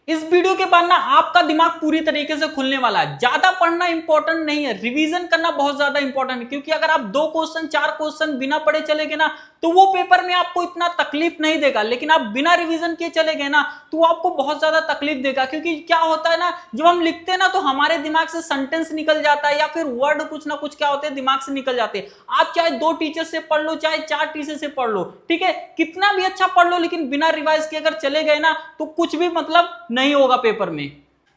इस वीडियो के बाद ना आपका दिमाग पूरी तरीके से खुलने वाला है। ज्यादा पढ़ना इंपॉर्टेंट नहीं है, रिवीजन करना बहुत ज्यादा इंपॉर्टेंट है, क्योंकि अगर आप 2 क्वेश्चन 4 क्वेश्चन बिना पढ़े चले गए ना तो वो पेपर में आपको इतना तकलीफ नहीं देगा, लेकिन आप बिना रिवीजन किए चले गए ना तो वो आपको बहुत ज्यादा तकलीफ देगा। क्योंकि क्या होता है ना, जब हम लिखते हैं ना तो हमारे दिमाग से सेंटेंस निकल जाता है या फिर वर्ड कुछ ना कुछ क्या होते हैं दिमाग से निकल जाते हैं। आप चाहे 2 टीचर से पढ़ लो चाहे 4 टीचर से पढ़ लो, ठीक है, कितना भी अच्छा पढ़ लो, लेकिन बिना रिवाइज किए अगर चले गए ना तो कुछ भी मतलब नहीं होगा पेपर में।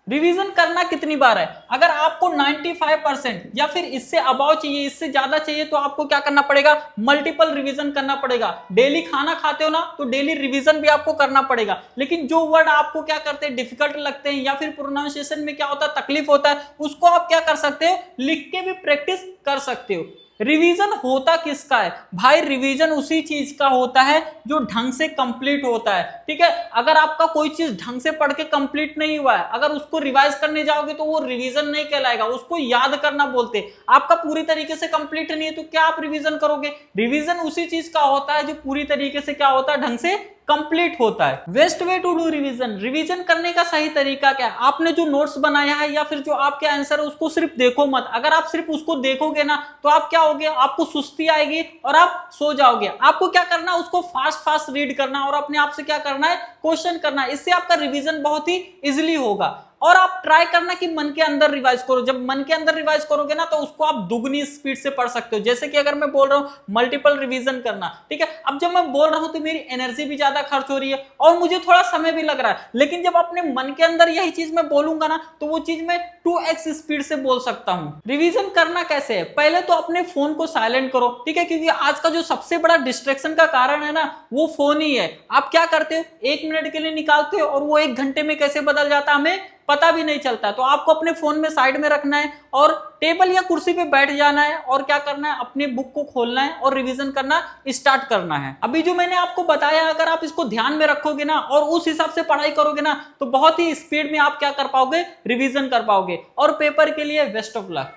रिवीजन करना कितनी बार है, अगर आपको 95% या फिर इससे अबाव चाहिए, इससे ज्यादा चाहिए, तो आपको क्या करना पड़ेगा, मल्टीपल रिवीजन करना पड़ेगा। डेली खाना खाते हो ना तो डेली रिवीजन भी आपको करना पड़ेगा। लेकिन जो वर्ड आपको क्या करते हैं डिफिकल्ट लगते हैं या फिर प्रोनाउंसिएशन में क्या होता है तकलीफ होता है, उसको आप क्या कर सकते हो, लिख के भी प्रैक्टिस कर सकते हो। रिवीजन होता किसका है भाई, रिवीजन उसी चीज का होता है जो ढंग से कंप्लीट होता है, ठीक है। अगर आपका कोई चीज ढंग से पढ़ के कंप्लीट नहीं हुआ है, अगर उसको रिवाइज करने जाओगे तो वो रिवीजन नहीं कहलाएगा, उसको याद करना बोलते हैं। आपका पूरी तरीके से कंप्लीट नहीं है तो क्या आप रिवीजन करोगे। रिवीजन उसी चीज का होता है जो पूरी तरीके से क्या होता है, ढंग से कंप्लीट होता है। Best way to do revision, revision करने का सही तरीका क्या है, आपने जो नोट्स बनाया है या फिर जो आपके आंसर है उसको सिर्फ देखो मत। अगर आप सिर्फ उसको देखोगे ना तो आप क्या होगे, आपको सुस्ती आएगी और आप सो जाओगे। आपको क्या करना है, उसको फास्ट फास्ट रीड करना और अपने आप से क्या करना है, क्वेश्चन करना है। इससे आपका रिवीजन बहुत ही इजिली होगा। और आप ट्राई करना कि मन के अंदर रिवाइज करो। जब मन के अंदर रिवाइज करोगे ना तो उसको आप दुगनी स्पीड से पढ़ सकते हो। जैसे कि अगर मैं बोल रहा हूं मल्टीपल रिवीजन करना, ठीक है, अब जब मैं बोल रहा हूं तो मेरी एनर्जी भी ज्यादा खर्च हो रही है और मुझे थोड़ा समय भी लग रहा है, लेकिन जब अपने मन के अंदर यही चीज मैं बोलूंगा ना तो वो चीज मैं 2x स्पीड से बोल सकता हूं। रिवीजन करना कैसे है, पहले तो अपने फोन को साइलेंट करो, ठीक है, क्योंकि आज का जो सबसे बड़ा डिस्ट्रैक्शन का कारण है ना वो फोन ही है। आप क्या करते हो, 1 मिनट के लिए निकालते हो और वो 1 घंटे में कैसे बदल जाता है हमें पता भी नहीं चलता। तो आपको अपने फोन में साइड में रखना है और टेबल या कुर्सी पे बैठ जाना है और क्या करना है, अपनी बुक को खोलना है और रिवीजन करना स्टार्ट करना है। अभी जो मैंने आपको बताया अगर आप इसको ध्यान में रखोगे ना और उस हिसाब से पढ़ाई करोगे ना तो बहुत ही स्पीड में आप क्या कर पाओगे, रिवीजन कर पाओगे। और पेपर के लिए बेस्ट ऑफ लक।